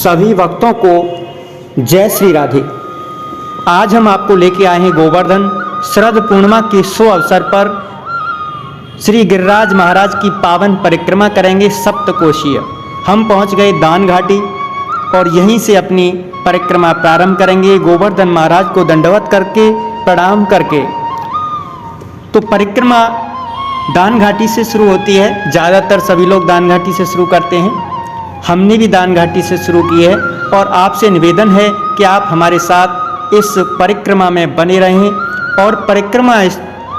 सभी भक्तों को जय श्री राधे। आज हम आपको लेके आए हैं गोवर्धन शरद पूर्णिमा के शुभ अवसर पर श्री गिरिराज महाराज की पावन परिक्रमा करेंगे सप्तकोशीय। हम पहुंच गए दान घाटी और यहीं से अपनी परिक्रमा प्रारंभ करेंगे गोवर्धन महाराज को दंडवत करके प्रणाम करके। तो परिक्रमा दान घाटी से शुरू होती है। ज़्यादातर सभी लोग दान घाटी से शुरू करते हैं। हमने भी दान घाटी से शुरू की है और आपसे निवेदन है कि आप हमारे साथ इस परिक्रमा में बने रहें और परिक्रमा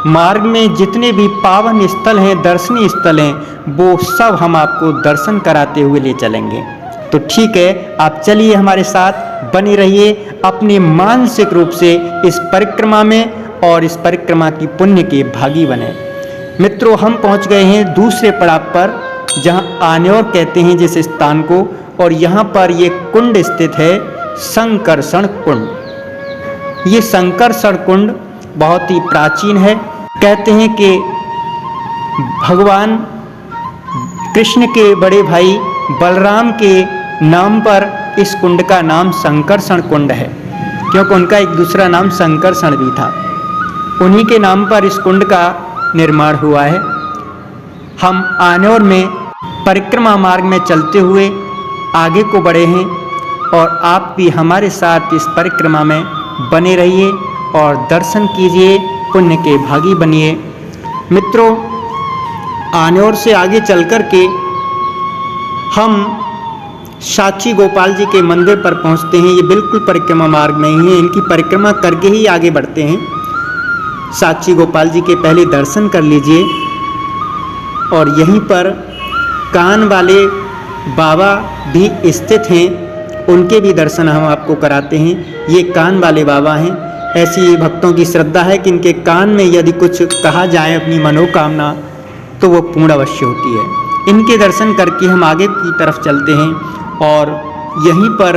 मार्ग में जितने भी पावन स्थल हैं, दर्शनीय स्थल हैं, वो सब हम आपको दर्शन कराते हुए ले चलेंगे। तो ठीक है, आप चलिए हमारे साथ बने रहिए, अपने मानसिक रूप से इस परिक्रमा में और इस परिक्रमा की पुण्य के भागी बने। मित्रों, हम पहुंच गए हैं दूसरे पड़ाव पर, जहां आन्योर कहते हैं जिस स्थान को, और यहाँ पर ये कुंड स्थित है, संकर्षण कुंड। ये संकर्षण कुंड बहुत ही प्राचीन है। कहते हैं कि भगवान कृष्ण के बड़े भाई बलराम के नाम पर इस कुंड का नाम संकर्षण कुंड है, क्योंकि उनका एक दूसरा नाम संकर्षण भी था। उन्हीं के नाम पर इस कुंड का निर्माण हुआ है। हम आन्योर में परिक्रमा मार्ग में चलते हुए आगे को बढ़े हैं और आप भी हमारे साथ इस परिक्रमा में बने रहिए और दर्शन कीजिए, पुण्य के भागी बनिए। मित्रों, आन्योर से आगे चल कर के हम साक्षी गोपाल जी के मंदिर पर पहुंचते हैं। ये बिल्कुल परिक्रमा मार्ग में ही है, इनकी परिक्रमा करके ही आगे बढ़ते हैं। साक्षी गोपाल जी के पहले दर्शन कर लीजिए और यहीं पर कान वाले बाबा भी स्थित हैं, उनके भी दर्शन हम आपको कराते हैं। ये कान वाले बाबा हैं। ऐसी भक्तों की श्रद्धा है कि इनके कान में यदि कुछ कहा जाए अपनी मनोकामना तो वो पूर्ण अवश्य होती है। इनके दर्शन करके हम आगे की तरफ चलते हैं और यहीं पर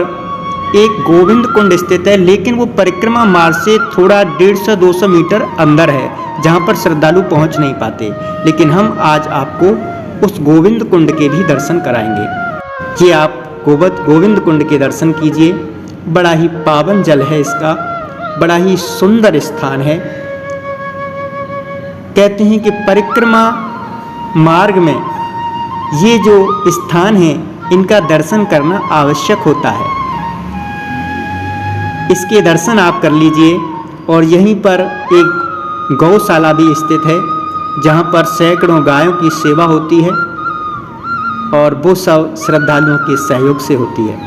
एक गोविंद कुंड स्थित है, लेकिन वो परिक्रमा मार्ग से थोड़ा 150-200 मीटर अंदर है, जहाँ पर श्रद्धालु पहुँच नहीं पाते। लेकिन हम आज आपको उस गोविंद कुंड के भी दर्शन कराएंगे। ये आप गोविंद कुंड के दर्शन कीजिए। बड़ा ही पावन जल है इसका, बड़ा ही सुंदर स्थान है। कहते हैं कि परिक्रमा मार्ग में ये जो स्थान है, इनका दर्शन करना आवश्यक होता है। इसके दर्शन आप कर लीजिए। और यहीं पर एक गौशाला भी स्थित है, जहाँ पर सैकड़ों गायों की सेवा होती है और वो सब श्रद्धालुओं के सहयोग से होती है।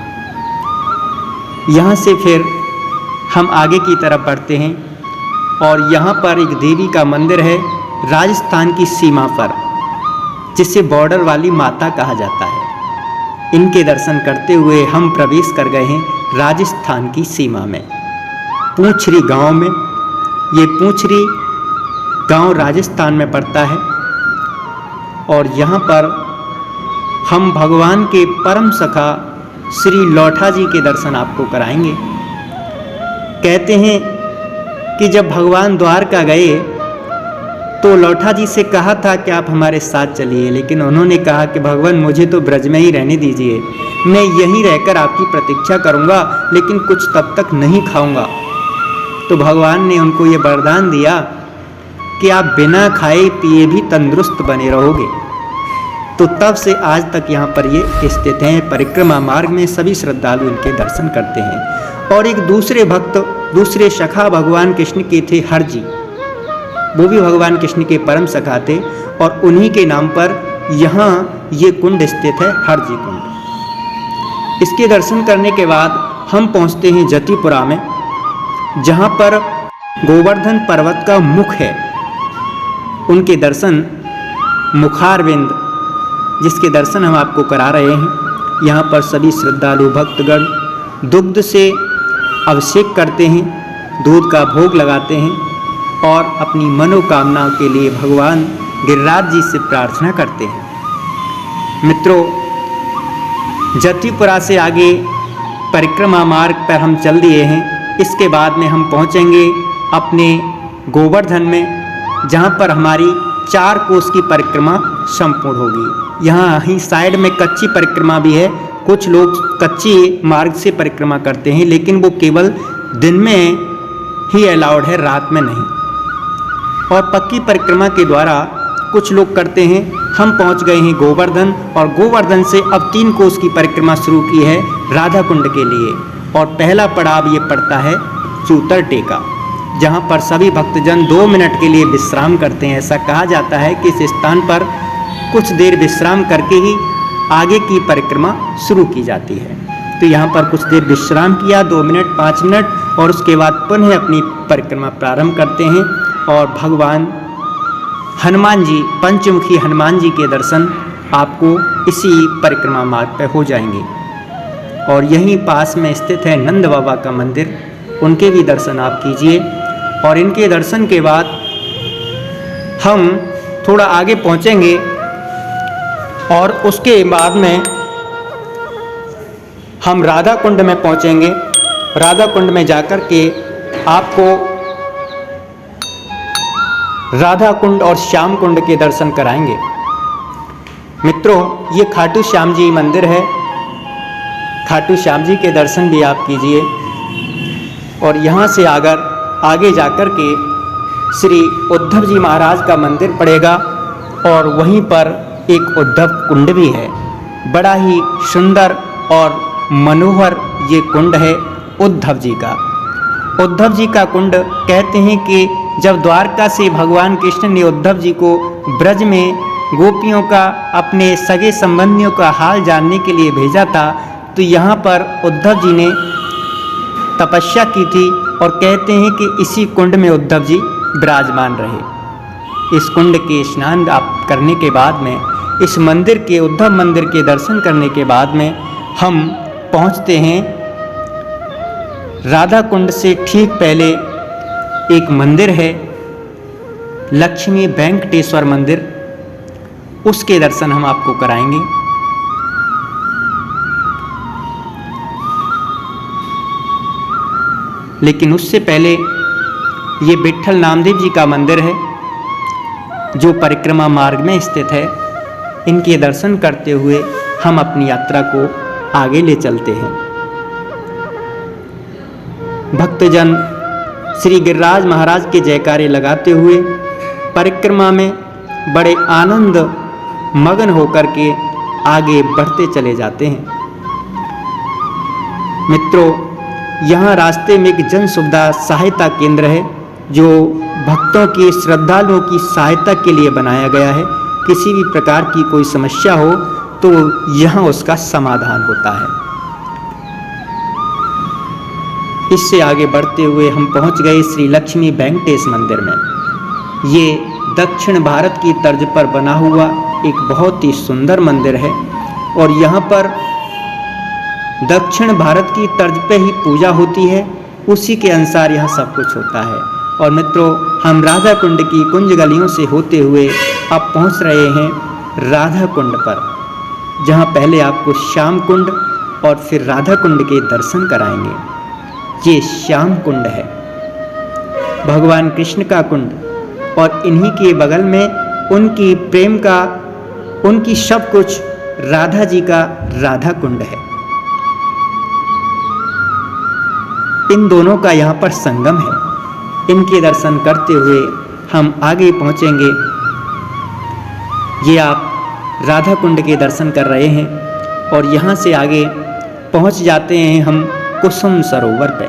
यहाँ से फिर हम आगे की तरफ बढ़ते हैं और यहाँ पर एक देवी का मंदिर है राजस्थान की सीमा पर, जिसे बॉर्डर वाली माता कहा जाता है। इनके दर्शन करते हुए हम प्रवेश कर गए हैं राजस्थान की सीमा में, पूंछरी गांव में। ये पूंछरी गांव राजस्थान में पड़ता है और यहाँ पर हम भगवान के परम सखा श्री लौठा जी के दर्शन आपको कराएंगे। कहते हैं कि जब भगवान द्वारका गए तो लौठा जी से कहा था कि आप हमारे साथ चलिए, लेकिन उन्होंने कहा कि भगवान मुझे तो ब्रज में ही रहने दीजिए, मैं यहीं रहकर आपकी प्रतीक्षा करूंगा, लेकिन कुछ तब तक नहीं खाऊंगा। तो भगवान ने उनको ये वरदान दिया कि आप बिना खाए पिए भी तंदुरुस्त बने रहोगे। तो तब से आज तक यहाँ पर ये स्थित हैं। परिक्रमा मार्ग में सभी श्रद्धालु इनके दर्शन करते हैं। और एक दूसरे भक्त, दूसरे सखा भगवान कृष्ण के थे हर जी, वो भी भगवान कृष्ण के परम सखा थे और उन्हीं के नाम पर यहाँ ये कुंड स्थित है, हर जी कुंड। इसके दर्शन करने के बाद हम पहुँचते हैं जतिपुरा में, जहाँ पर गोवर्धन पर्वत का मुख है। उनके दर्शन मुखारविंद, जिसके दर्शन हम आपको करा रहे हैं। यहाँ पर सभी श्रद्धालु भक्तगण दुग्ध से अभिषेक करते हैं, दूध का भोग लगाते हैं और अपनी मनोकामनाओं के लिए भगवान गिरिराज जी से प्रार्थना करते हैं। मित्रों, जतिपुरा से आगे परिक्रमा मार्ग पर हम चल दिए हैं। इसके बाद में हम पहुँचेंगे अपने गोवर्धन में, जहाँ पर हमारी 4 कोस की परिक्रमा संपूर्ण होगी। यहाँ ही साइड में कच्ची परिक्रमा भी है, कुछ लोग कच्ची मार्ग से परिक्रमा करते हैं, लेकिन वो केवल दिन में ही अलाउड है, रात में नहीं। और पक्की परिक्रमा के द्वारा कुछ लोग करते हैं। हम पहुंच गए हैं गोवर्धन, और गोवर्धन से अब 3 कोस की परिक्रमा शुरू की है राधा कुंड के लिए। और पहला पड़ाव ये पड़ता है चूतर टेका, जहां पर सभी भक्तजन 2 मिनट के लिए विश्राम करते हैं। ऐसा कहा जाता है कि इस स्थान पर कुछ देर विश्राम करके ही आगे की परिक्रमा शुरू की जाती है। तो यहाँ पर कुछ देर विश्राम किया, 2 मिनट 5 मिनट, और उसके बाद पुनः अपनी परिक्रमा प्रारंभ करते हैं। और भगवान हनुमान जी, पंचमुखी हनुमान जी के दर्शन आपको इसी परिक्रमा मार्ग पर हो जाएंगे। और यहीं पास में स्थित है नंद बाबा का मंदिर, उनके भी दर्शन आप कीजिए। और इनके दर्शन के बाद हम थोड़ा आगे पहुंचेंगे, और उसके बाद में हम राधा कुंड में पहुंचेंगे। राधा कुंड में जाकर के आपको राधा कुंड और श्याम कुंड के दर्शन कराएंगे। मित्रों, ये खाटू श्याम जी मंदिर है। खाटू श्याम जी के दर्शन भी आप कीजिए। और यहाँ से अगर आगे जाकर के श्री उद्धव जी महाराज का मंदिर पड़ेगा, और वहीं पर एक उद्धव कुंड भी है। बड़ा ही सुंदर और मनोहर ये कुंड है उद्धव जी का। उद्धव जी का कुंड कहते हैं कि जब द्वारका से भगवान कृष्ण ने उद्धव जी को ब्रज में गोपियों का, अपने सगे संबंधियों का हाल जानने के लिए भेजा था, तो यहाँ पर उद्धव जी ने तपस्या की थी। और कहते हैं कि इसी कुंड में उद्धव जी विराजमान रहे। इस कुंड के स्नान आप करने के बाद में, इस मंदिर के, उद्धव मंदिर के दर्शन करने के बाद में हम पहुँचते हैं राधा कुंड से ठीक पहले एक मंदिर है, लक्ष्मी वेंकटेश्वर मंदिर, उसके दर्शन हम आपको कराएंगे। लेकिन उससे पहले ये विट्ठल नामदेव जी का मंदिर है, जो परिक्रमा मार्ग में स्थित है। इनके दर्शन करते हुए हम अपनी यात्रा को आगे ले चलते हैं। भक्तजन श्री गिरिराज महाराज के जयकारे लगाते हुए परिक्रमा में बड़े आनंद मगन होकर के आगे बढ़ते चले जाते हैं। मित्रों, यहाँ रास्ते में एक जन सुविधा सहायता केंद्र है, जो भक्तों की, श्रद्धालुओं की सहायता के लिए बनाया गया है। किसी भी प्रकार की कोई समस्या हो तो यहाँ उसका समाधान होता है। इससे आगे बढ़ते हुए हम पहुँच गए श्री लक्ष्मी वेंकटेश मंदिर में। ये दक्षिण भारत की तर्ज पर बना हुआ एक बहुत ही सुंदर मंदिर है, और यहाँ पर दक्षिण भारत की तर्ज पे ही पूजा होती है, उसी के अनुसार यहाँ सब कुछ होता है। और मित्रों, हम राधा कुंड की कुंज गलियों से होते हुए अब पहुँच रहे हैं राधा कुंड पर, जहाँ पहले आपको श्याम कुंड और फिर राधा कुंड के दर्शन कराएंगे। ये श्याम कुंड है, भगवान कृष्ण का कुंड, और इन्हीं के बगल में उनकी प्रेम का, उनकी सब कुछ राधा जी का राधा कुंड है। इन दोनों का यहाँ पर संगम है। इनके दर्शन करते हुए हम आगे पहुँचेंगे। ये आप राधा कुंड के दर्शन कर रहे हैं, और यहाँ से आगे पहुँच जाते हैं हम कुसुम सरोवर पे।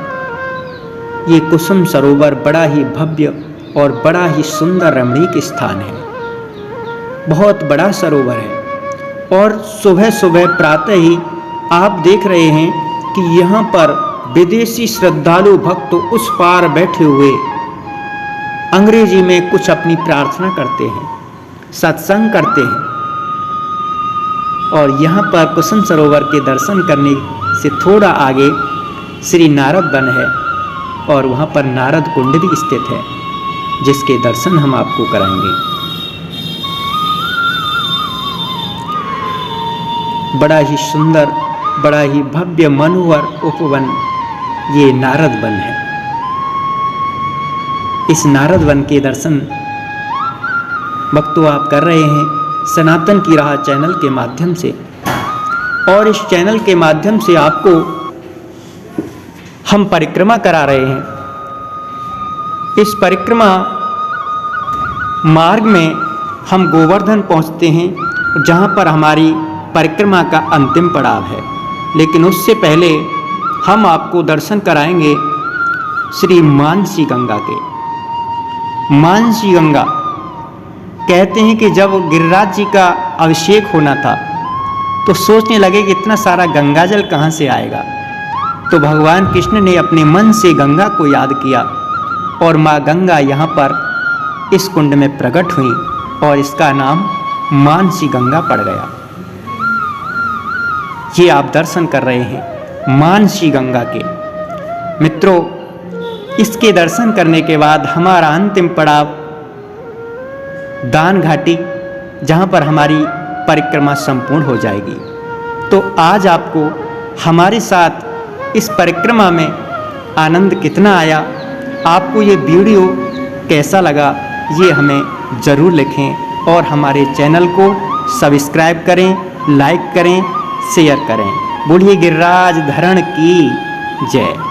ये कुसुम सरोवर बड़ा ही भव्य और बड़ा ही सुंदर रमणीक स्थान है। बहुत बड़ा सरोवर है, और सुबह सुबह प्रातः ही आप देख रहे हैं कि यहाँ पर विदेशी श्रद्धालु भक्त उस पार बैठे हुए अंग्रेजी में कुछ अपनी प्रार्थना करते हैं, सत्संग करते हैं। और यहाँ पर कुसुम सरोवर के दर्शन करने से थोड़ा आगे श्री नारद वन है, और वहाँ पर नारद कुंड भी स्थित है, जिसके दर्शन हम आपको कराएंगे। बड़ा ही सुंदर, बड़ा ही भव्य मनोहर उपवन ये नारद वन है। इस नारद वन के दर्शन भक्तों आप कर रहे हैं सनातन की राह चैनल के माध्यम से। और इस चैनल के माध्यम से आपको हम परिक्रमा करा रहे हैं। इस परिक्रमा मार्ग में हम गोवर्धन पहुंचते हैं, जहां पर हमारी परिक्रमा का अंतिम पड़ाव है। लेकिन उससे पहले हम आपको दर्शन कराएंगे श्री मानसी गंगा के। मानसी गंगा कहते हैं कि जब गिरिराज जी का अभिषेक होना था तो सोचने लगे कि इतना सारा गंगाजल कहाँ से आएगा। तो भगवान कृष्ण ने अपने मन से गंगा को याद किया और माँ गंगा यहाँ पर इस कुंड में प्रकट हुई और इसका नाम मानसी गंगा पड़ गया। ये आप दर्शन कर रहे हैं मानसी गंगा के। मित्रों, इसके दर्शन करने के बाद हमारा अंतिम पड़ाव दान घाटी, जहाँ पर हमारी परिक्रमा संपूर्ण हो जाएगी। तो आज आपको हमारे साथ इस परिक्रमा में आनंद कितना आया, आपको ये वीडियो कैसा लगा, ये हमें ज़रूर लिखें और हमारे चैनल को सब्सक्राइब करें, लाइक करें, शेयर करें। बोलिए गिरिराज धरण की जय।